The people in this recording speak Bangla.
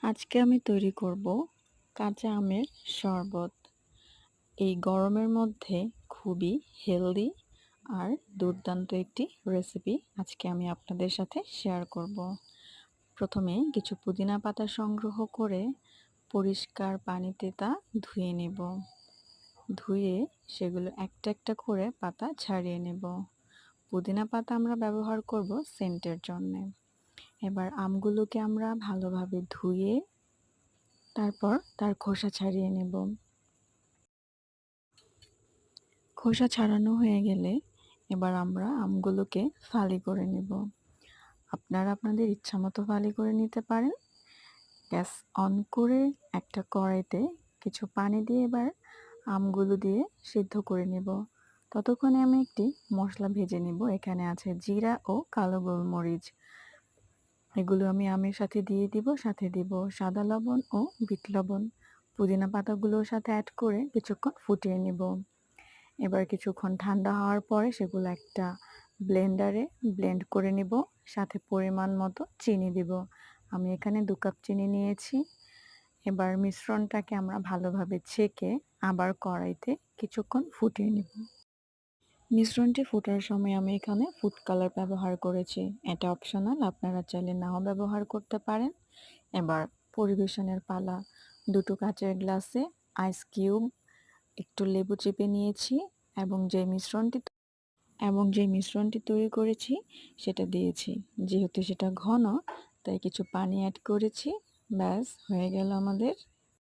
আজকে আমি তৈরি করব কাঁচা আমের শরবত। এই গরমের মধ্যে খুবই হেলদি আর দুর্দান্ত একটি রেসিপি আজকে আমি আপনাদের সাথে শেয়ার করব। প্রথমে কিছু পুদিনা পাতা সংগ্রহ করে পরিষ্কার পানিতে তা ধুয়ে নেব। ধুয়ে সেগুলো একটা একটা করে পাতা ছাড়িয়ে নেব। পুদিনা পাতা আমরা ব্যবহার করব সেন্টের জন্য। এবার আমগুলোকে আমরা ভালোভাবে ধুয়ে তারপর তার খোসা ছাড়িয়ে নেব। খোসা ছাড়ানো হয়ে গেলে এবার আমরা আমগুলোকে ফালি করে নেব। আপনারা আপনাদের ইচ্ছামতো ফালি করে নিতে পারেন। গ্যাস অন করে একটা কড়াইতে কিছু পানি দিয়ে এবার আমগুলো দিয়ে সিদ্ধ করে নেব। ততক্ষণে আমি একটি মশলা ভেজে নেব। এখানে আছে জিরা ও কালো গোলমরিচ। এগুলো আমি আমের সাথে দিয়ে দিব, সাথে দিব সাদা লবণ ও বিট লবণ। পুদিনা পাতাগুলোর সাথে অ্যাড করে কিছুক্ষণ ফুটিয়ে নেব। এবার কিছুক্ষণ ঠান্ডা হওয়ার পরে সেগুলো একটা ব্লেন্ডারে ব্লেন্ড করে নেব, সাথে পরিমাণ মতো চিনি দিব। আমি এখানে 2 কাপ চিনি নিয়েছি। এবার মিশ্রণটাকে আমরা ভালোভাবে ছেঁকে আবার কড়াইতে কিছুক্ষণ ফুটিয়ে নেব। মিশ্রণটি ফোটার সময় আমি এখানে ফুড কালার ব্যবহার করেছি। এটা অপশনাল, আপনারা চাইলে নাও ব্যবহার করতে পারেন। এবার পরিবেশনের পালা। 2টো কাচের গ্লাসে আইস কিউব, একটু লেবু চিপে নিয়েছি এবং যে মিশ্রণটি তৈরি করেছি সেটা দিয়েছি। যেহেতু সেটা ঘন তাই কিছু পানি অ্যাড করেছি। ব্যাস হয়ে গেল আমাদের